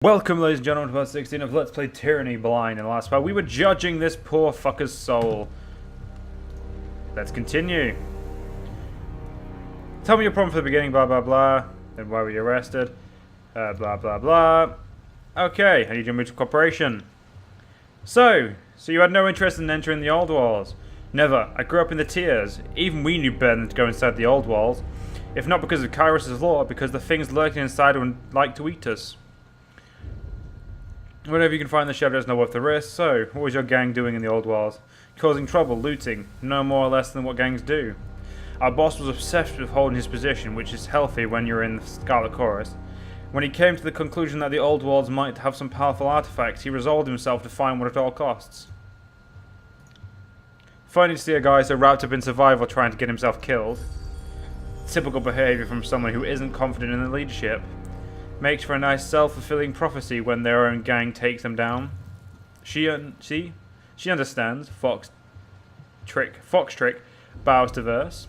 Welcome, ladies and gentlemen, to part 16 of Let's Play Tyranny Blind. In the last part, we were judging this poor fucker's soul. Let's continue. Tell me your problem from the beginning, blah blah blah. Then why were you arrested? Blah blah blah. Okay, I need your mutual cooperation. So you had no interest in entering the old walls? Never. I grew up in the tiers. Even we knew better than to go inside the old walls. If not because of Kairos' law, because the things lurking inside would like to eat us. Whenever you can find the shadow is not worth the risk. So, what was your gang doing in the old walls? Causing trouble, looting, no more or less than what gangs do. Our boss was obsessed with holding his position, which is healthy when you're in the Scarlet Chorus. When he came to the conclusion that the old walls might have some powerful artifacts, he resolved himself to find one at all costs. Funny to see a guy so wrapped up in survival trying to get himself killed. Typical behaviour from someone who isn't confident in the leadership. Makes for a nice self-fulfilling prophecy when their own gang takes them down. She understands. Fox trick, bows to verse.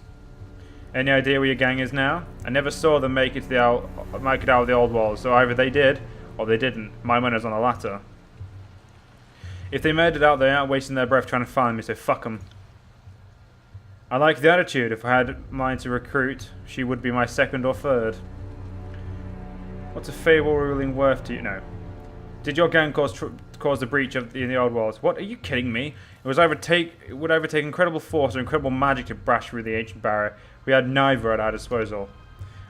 Any idea where your gang is now? I never saw them make it out of the old walls, so either they did or they didn't. My money's on the latter. If they made it out, they aren't wasting their breath trying to find me, so fuck them. I like the attitude. If I had mine to recruit, she would be my second or third. What's a favourable ruling worth to you? No. Did your gang cause the breach in the old walls? What? Are you kidding me? It would either take incredible force or incredible magic to brash through the ancient barrier. We had neither at our disposal.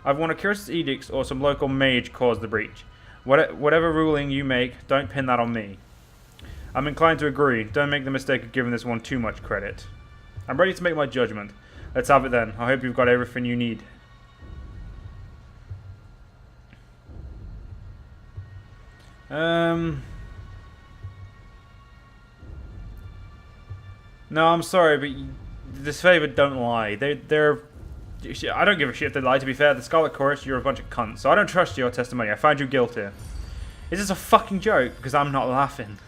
Either one of Kyros's edicts or some local mage caused the breach. Whatever ruling you make, don't pin that on me. I'm inclined to agree. Don't make the mistake of giving this one too much credit. I'm ready to make my judgment. Let's have it then. I hope you've got everything you need. No, I'm sorry, but this favour don't lie. They're. I don't give a shit if they lie, to be fair. The Scarlet Chorus, you're a bunch of cunts, so I don't trust your testimony. I find you guilty. Is this a fucking joke? Because I'm not laughing.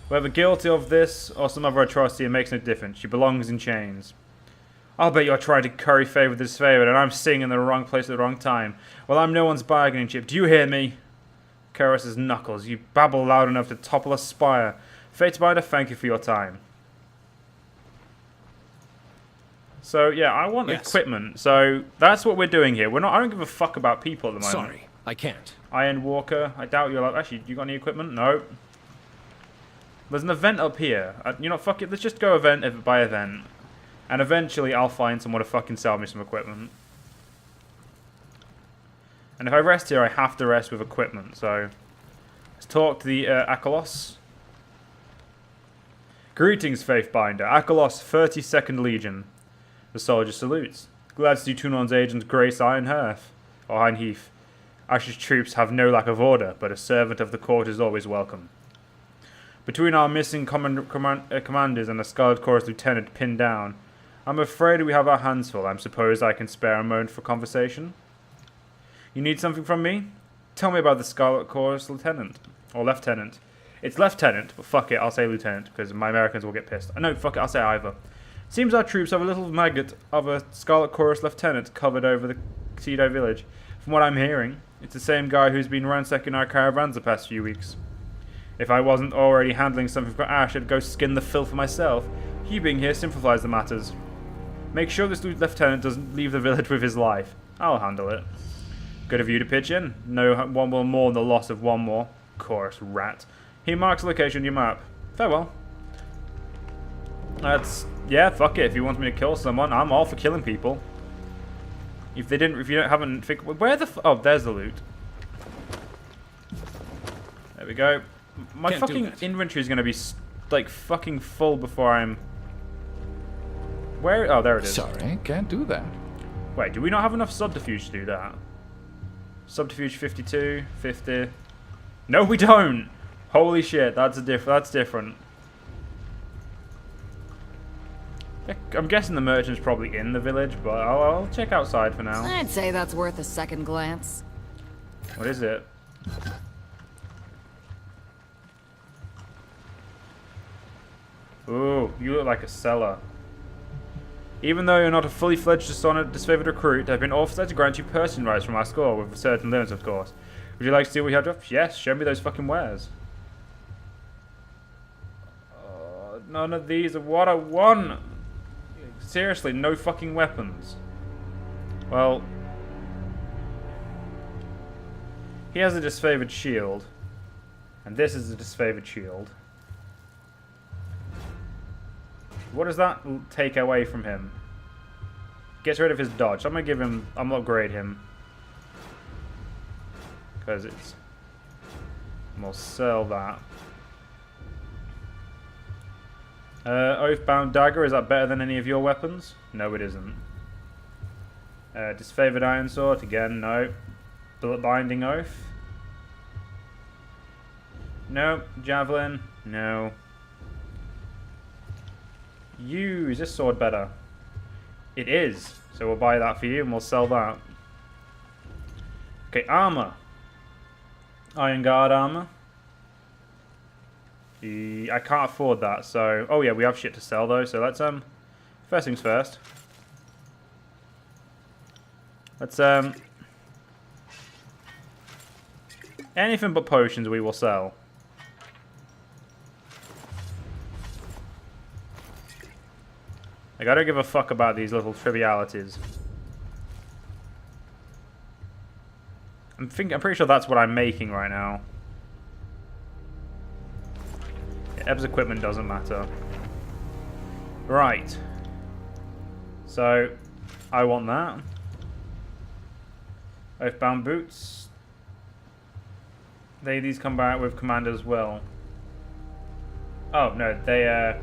Whether guilty of this or some other atrocity, it makes no difference. She belongs in chains. I'll bet you're trying to curry favour with this favour, and I'm sitting in the wrong place at the wrong time. Well, I'm no one's bargaining chip. Do you hear me? Kyros's knuckles. You babble loud enough to topple a spire. Fatebinder, thank you for your time. So yeah, I want equipment. So that's what we're doing here. I don't give a fuck about people at the moment. Sorry, I can't. Iron Walker. I doubt you're like. Actually, you got any equipment? No. There's an event up here. You know, fuck it. Let's just go event by event, and eventually I'll find someone to fucking sell me some equipment. And if I rest here, I have to rest with equipment. So let's talk to the Akalos. Greetings, Faithbinder. Akalos, 32nd Legion. The soldier salutes. Glad to see Tunon's agent Grace Ironhearth, or Ironheath. Ash's troops have no lack of order, but a servant of the court is always welcome. Between our missing commanders and a Scarlet Chorus lieutenant pinned down, I'm afraid we have our hands full. I suppose I can spare a moment for conversation. You need something from me? Tell me about the Scarlet Chorus lieutenant. Or lieutenant. It's lieutenant, but fuck it, I'll say lieutenant, because my Americans will get pissed. No, fuck it, I'll say either. Seems our troops have a little maggot of a Scarlet Chorus lieutenant covered over the Cedo village. From what I'm hearing, it's the same guy who's been ransacking our caravans the past few weeks. If I wasn't already handling something for Ash, I'd go skin the filth for myself. You being here simplifies the matters. Make sure this lieutenant doesn't leave the village with his life. I'll handle it. Good of you to pitch in. No one will mourn the loss of one more. Chorus rat. He marks the location on your map. Farewell. Yeah, fuck it. If you want me to kill someone, I'm all for killing people. If you haven't figured, where the oh, there's the loot. There we go. My fucking inventory is gonna be like fucking full before I'm. Where? Oh, there it is. Sorry, can't do that. Wait, do we not have enough subterfuge to do that? Subterfuge 52, 50. No, we don't. Holy shit, that's different. I'm guessing the merchant's probably in the village, but I'll check outside for now. I'd say that's worth a second glance. What is it? Ooh, you look like a seller. Even though you're not a fully fledged dishonored, disfavored recruit, I've been authorized to grant you person rights from our score, with certain limits, of course. Would you like to see what we have up? Yes, show me those fucking wares. None of these are what I want. Seriously, no fucking weapons. Well, he has a disfavored shield, and this is a disfavored shield. What does that take away from him? Gets rid of his dodge. I'm gonna upgrade him. Because it's... We'll sell that. Oathbound Dagger, is that better than any of your weapons? No, it isn't. Disfavored Iron Sword, again, no. Binding Oath? No. Javelin? No. Is this sword better? It is. So we'll buy that for you and we'll sell that. Okay, armor. Iron Guard armor. I can't afford that, so... Oh yeah, we have shit to sell though, so let's, first things first. Let's, anything but potions we will sell. Like, I don't give a fuck about these little trivialities. I'm pretty sure that's what I'm making right now. Eb's equipment doesn't matter. Right. So, I want that. Oathbound boots. These come back with command as well. Oh no, they have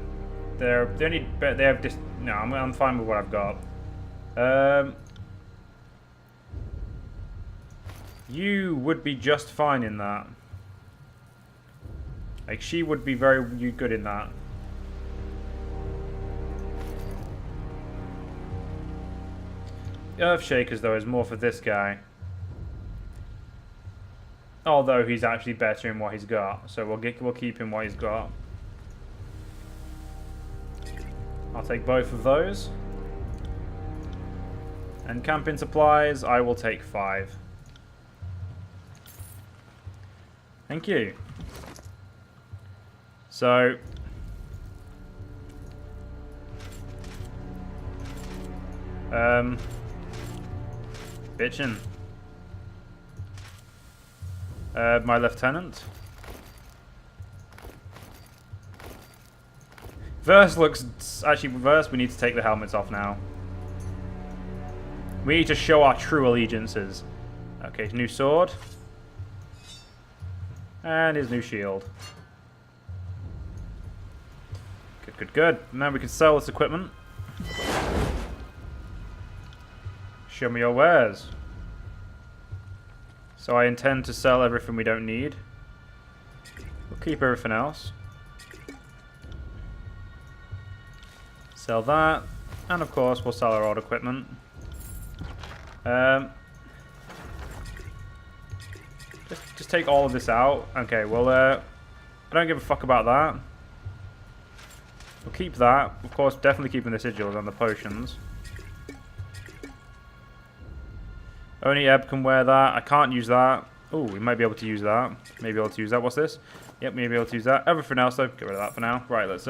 this. No, I'm fine with what I've got. You would be just fine in that. Like, she would be very good in that. The Earthshakers, though, is more for this guy. Although he's actually better in what he's got, so we'll keep him what he's got. I'll take both of those. And camping supplies, I will take 5. Thank you. So, bitchin'. My lieutenant. Verse looks... Actually, Verse, we need to take the helmets off now. We need to show our true allegiances. Okay, new sword. And his new shield. Good, good, good. Now we can sell this equipment. Show me your wares. So I intend to sell everything we don't need. We'll keep everything else. Sell that. And of course, we'll sell our old equipment. Just take all of this out. Okay, well, I don't give a fuck about that. We'll keep that. Of course, definitely keeping the sigils and the potions. Only Eb can wear that. I can't use that. Oh, we might be able to use that. Maybe able to use that. What's this? Yep, maybe able to use that. Everything else, though, get rid of that for now. Right, let's,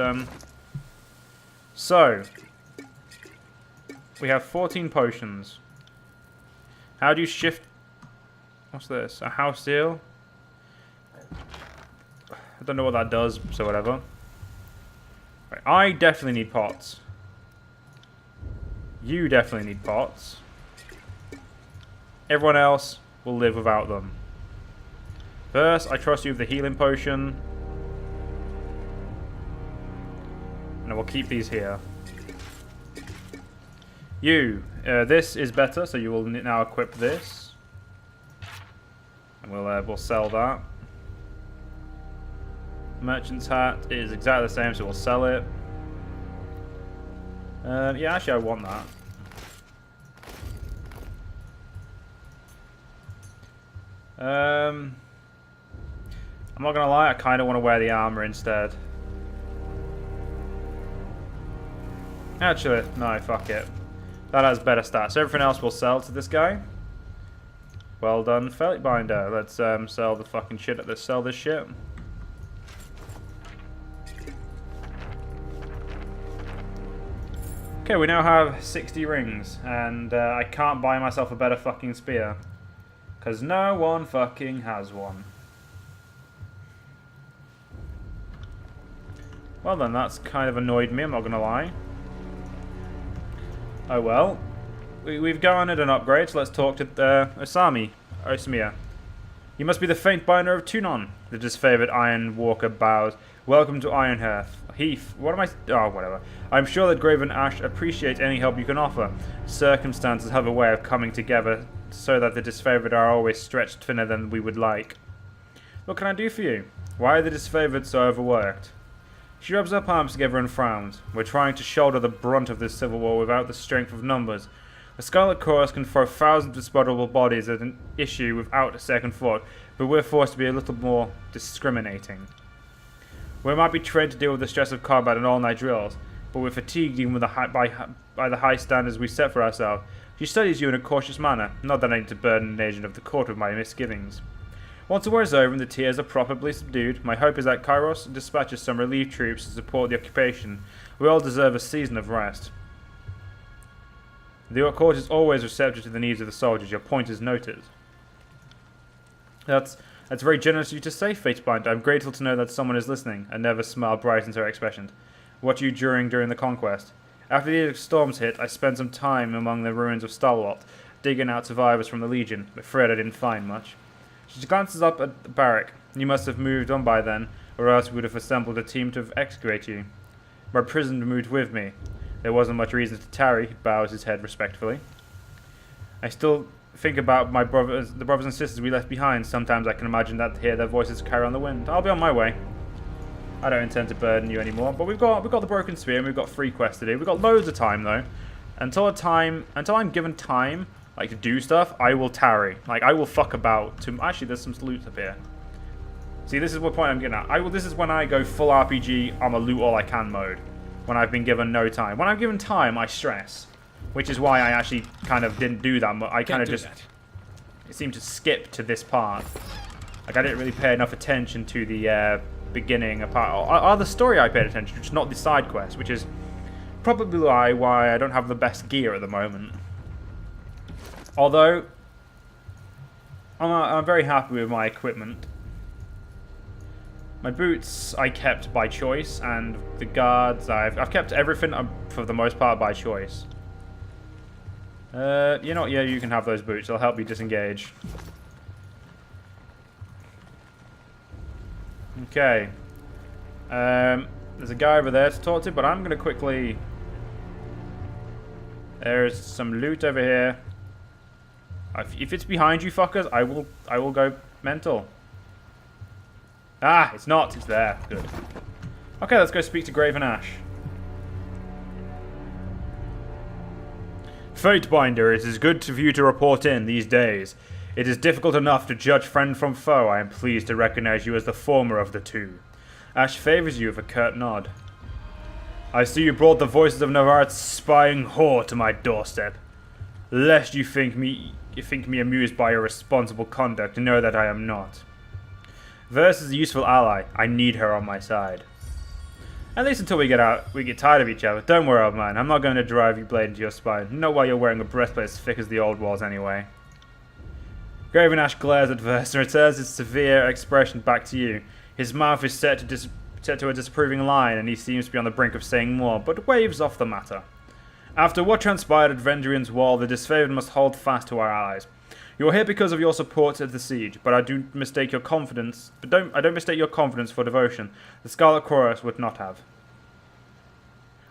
So, we have 14 potions. How do you shift... What's this? A house deal? I don't know what that does, so whatever. Right, I definitely need pots. You definitely need pots. Everyone else will live without them. First, I trust you with the healing potion. And we'll keep these here. You, this is better, so you will now equip this. And we'll sell that. Merchant's hat is exactly the same, so we'll sell it. Yeah, actually I want that. I'm not gonna lie, I kind of want to wear the armor instead. Actually, no, fuck it. That has better stats. Everything else will sell to this guy. Well done, Fate Binder. Let's sell the fucking shit. Let's sell this shit. Okay, we now have 60 rings, and I can't buy myself a better fucking spear. Because no one fucking has one. Well then, that's kind of annoyed me, I'm not gonna lie. Oh well. We've garnered an upgrade, so let's talk to Osamia. You must be the faint binder of Tunon. The disfavored Iron Walker bows. Welcome to Ironhearth. Heath, what am I... Oh, whatever. I'm sure that Graven Ash appreciates any help you can offer. Circumstances have a way of coming together so that the disfavored are always stretched thinner than we would like. What can I do for you? Why are the disfavored so overworked? She rubs her palms together and frowns. We're trying to shoulder the brunt of this civil war without the strength of numbers. The Scarlet Chorus can throw thousands of disposable bodies at an issue without a second thought, but we're forced to be a little more discriminating. We might be trained to deal with the stress of combat and all-night drills, but we're fatigued even with by the high standards we set for ourselves. She studies you in a cautious manner, not that I need to burden an agent of the court with my misgivings. Once the war is over and the tears are properly subdued, my hope is that Kairos dispatches some relief troops to support the occupation. We all deserve a season of rest. The court is always receptive to the needs of the soldiers. Your point is noted. That's very generous of you to say, Fatebind. I'm grateful to know that someone is listening. A nervous smile brightens her expression. What are you during the conquest? After the storms hit, I spent some time among the ruins of Stalwart, digging out survivors from the Legion, but afraid I didn't find much. She glances up at the barrack. You must have moved on by then, or else we would have assembled a team to excavate you. My prison moved with me. There wasn't much reason to tarry. He bows his head respectfully. I still think about the brothers and sisters we left behind. Sometimes I can imagine that hear their voices carry on the wind. I'll be on my way. I don't intend to burden you anymore, but we've got the broken spear and we've got 3 quests to do. We've got loads of time though. Until I'm given time, like to do stuff, I will tarry. Like I will fuck about. Actually, there's some loot up here. See, this is what point I'm getting at. This is when I go full RPG. I'm a loot all I can mode. When I've been given no time. When I'm given time, I stress. Which is why I actually kind of didn't do that. I kind of just... It seemed to skip to this part. Like, I didn't really pay enough attention to the beginning part. Or the story I paid attention to, just not the side quest. Which is probably why I don't have the best gear at the moment. Although, I'm very happy with my equipment. My boots I kept by choice, and the guards I've kept everything for the most part by choice. You know what? Yeah, you can have those boots. They'll help you disengage. Okay. There's a guy over there to talk to, but I'm gonna quickly. There's some loot over here. If it's behind you, fuckers, I will go mental. Ah, it's not. It's there. Good. Okay, let's go speak to Graven Ash. Fatebinder, it is good for you to report in these days. It is difficult enough to judge friend from foe. I am pleased to recognize you as the former of the two. Ash favors you with a curt nod. I see you brought the voices of Navarrete's spying whore to my doorstep. Lest you think me amused by your responsible conduct, know that I am not. Verse is a useful ally. I need her on my side. At least until we get tired of each other. Don't worry, old man. I'm not going to drive your blade into your spine. Not while you're wearing a breastplate as thick as the old walls anyway. Graven Ash glares at Verse and returns his severe expression back to you. His mouth is set to a disapproving line, and he seems to be on the brink of saying more, but waves off the matter. After what transpired at Vendrian's Wall, the disfavored must hold fast to our allies. You are here because of your support at the siege, but I don't mistake your confidence for devotion. The Scarlet Chorus would not have.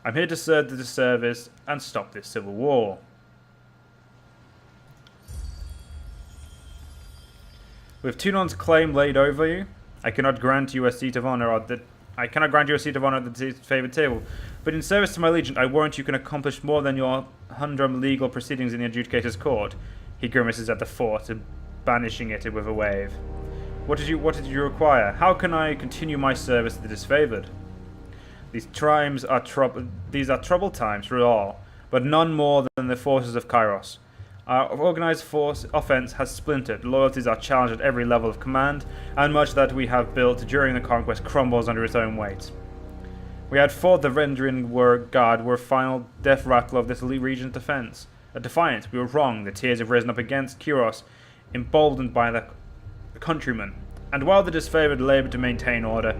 I'm here to serve the disservice and stop this civil war. With Tunon's claim laid over you, I cannot grant you a seat of honor at the disfavored table, but in service to my legion, I warrant you can accomplish more than your humdrum legal proceedings in the adjudicator's court. He grimaces at the thought, banishing it with a wave. What did you require? How can I continue my service to the disfavored? These are troubled times for all, but none more than the forces of Kairos. Our organized force offense has splintered, loyalties are challenged at every level of command, and much that we have built during the conquest crumbles under its own weight. We had fought the rendering guard were final death rattle of this elite region's defense. A defiant, we were wrong, the tears have risen up against Kuros, emboldened by the countrymen. And while the disfavored labor to maintain order,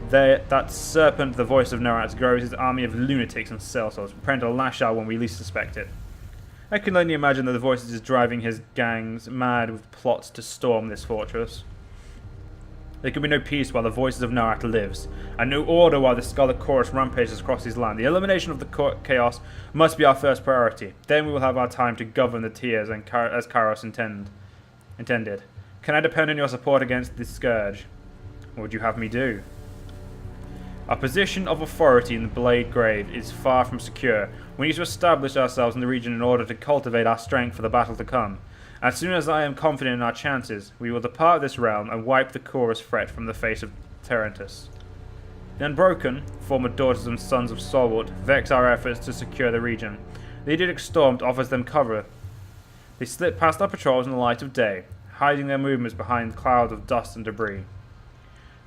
that serpent, the voice of Norat, grows his army of lunatics and sellswords, preparing to lash out when we least suspect it. I can only imagine that the voice is driving his gangs mad with plots to storm this fortress. There can be no peace while the voices of Norat lives, and no order while the Scarlet Chorus rampages across his land. The elimination of the chaos must be our first priority. Then we will have our time to govern the tiers and as Kairos intended. Can I depend on your support against this scourge? What would you have me do? Our position of authority in the Blade Grave is far from secure. We need to establish ourselves in the region in order to cultivate our strength for the battle to come. As soon as I am confident in our chances, we will depart this realm and wipe the Chorus threat from the face of Tarantus. The Unbroken, former daughters and sons of Solwart, vex our efforts to secure the region. The Edict Stormed offers them cover. They slip past our patrols in the light of day, hiding their movements behind clouds of dust and debris.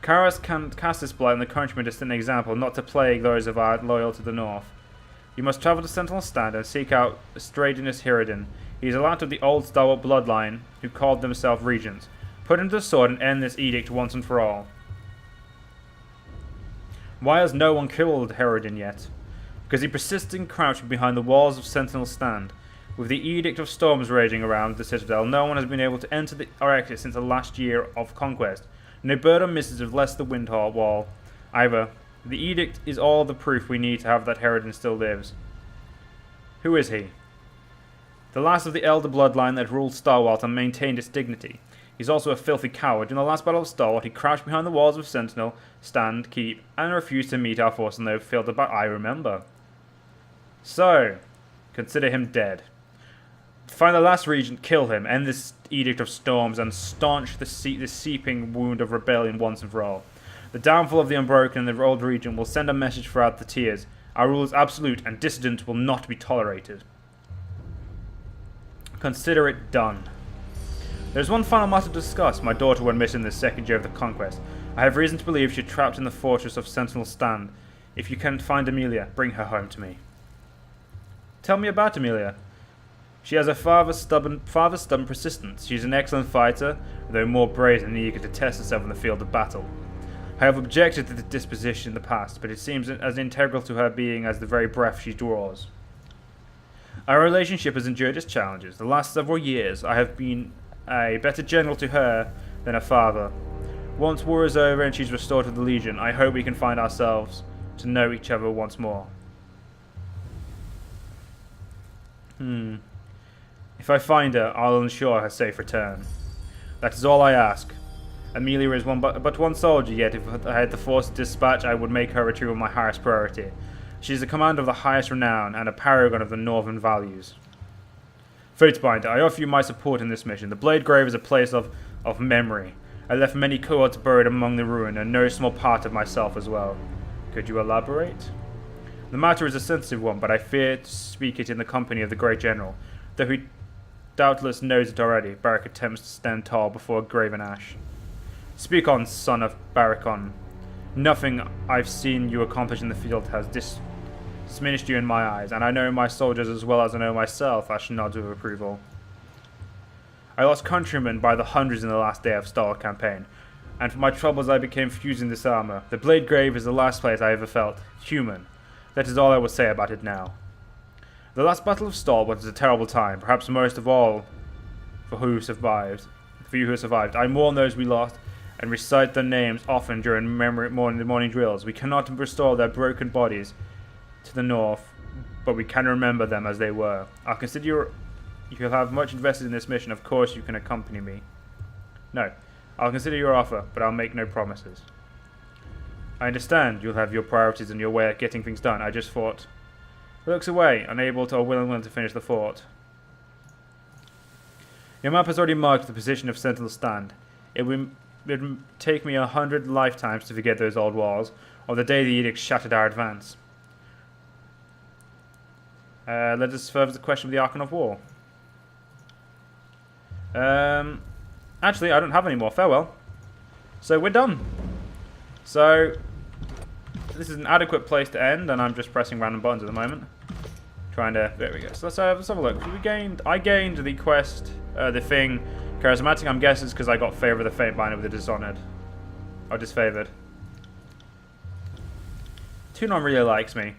Kairos can cast this blight on the countrymen to set an example, not to plague those of our loyal to the north. You must travel to Sentinel Stand and seek out Stradinus Hiradin. He is a lad of the old stalwart bloodline who called themselves regents. Put him to the sword and end this edict once and for all. Why has no one killed Hiradin yet? Because he persists in crouching behind the walls of Sentinel Stand. With the Edict of Storms raging around the citadel, no one has been able to enter or exit since the last year of conquest. No bird or misses have left the wind wall either. The edict is all the proof we need to have that Hiradin still lives. Who is he? The last of the elder bloodline that ruled Starwalt and maintained its dignity. He's also a filthy coward. In the last battle of Starwalt, he crouched behind the walls of Sentinel, Stand, Keep, and refused to meet our force in the field of battle. I remember. So, consider him dead. Find the last regent, kill him, end this Edict of Storms, and staunch the seeping wound of rebellion once and for all. The downfall of the Unbroken and the old region will send a message throughout the tiers. Our rule is absolute, and dissident will not be tolerated. Consider it done. There is one final matter to discuss. My daughter went missing the second year of the conquest. I have reason to believe she is trapped in the fortress of Sentinel Stand. If you can find Amelia, bring her home to me. Tell me about Amelia. She has a father's stubborn persistence. She is an excellent fighter, though more brazen and eager to test herself in the field of battle. I have objected to the disposition in the past, but it seems as integral to her being as the very breath she draws. Our relationship has endured its challenges. The last several years, I have been a better general to her than a father. Once war is over and she's restored to the Legion, I hope we can find ourselves to know each other once more. If I find her, I'll ensure her safe return. That is all I ask. Amelia is but one soldier, yet if I had the force to dispatch, I would make her retrieval my highest priority. She is a commander of the highest renown, and a paragon of the northern values. Fatebinder, I offer you my support in this mission. The Blade Grave is a place of memory. I left many cohorts buried among the ruin, and no small part of myself as well. Could you elaborate? The matter is a sensitive one, but I fear to speak it in the company of the great general. Though he doubtless knows it already, Barak attempts to stand tall before a graven ash. Speak on, son of Barakon. Nothing I've seen you accomplish in the field has diminished you in my eyes, and I know my soldiers as well as I know myself. Ash nods with approval. I lost countrymen by the hundreds in the last day of Star campaign, and for my troubles I became fused in this armor. The Blade Grave is the last place I ever felt human. That is all I will say about it now. The last battle of Stalwart was a terrible time, perhaps most of all for you who survived. I mourn those we lost, and recite their names often during morning drills. We cannot restore their broken bodies to the north, but we can remember them as they were. I'll consider you'll have much invested in this mission. Of course you can accompany me. No, I'll consider your offer, but I'll make no promises. I understand you'll have your priorities and your way of getting things done. I just thought. He looks away, unable to or willing to finish the thought. Your map has already marked the position of Sentinel Stand. It would take me 100 lifetimes to forget those old walls, or the day the edict shattered our advance. Let us further the question of the Archon of War. Actually, I don't have any more. Farewell. So we're done. So this is an adequate place to end, and I'm just pressing random buttons at the moment. Trying to... There we go. So let's have a look. I gained the quest, the thing, charismatic. I'm guessing it's because I got favor of the faint binder with the dishonored. Or disfavored. Tunon really likes me.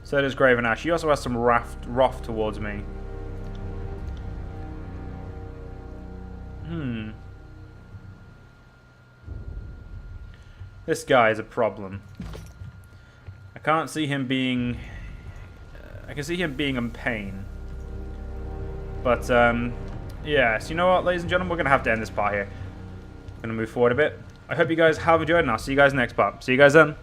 So does Graven Ash. He also has some wrath towards me. This guy is a problem. I can't see him being... I can see him being in pain. But, yeah. So you know what, ladies and gentlemen? We're going to have to end this part here. I'm going to move forward a bit. I hope you guys have enjoyed, and I'll see you guys next part. See you guys then.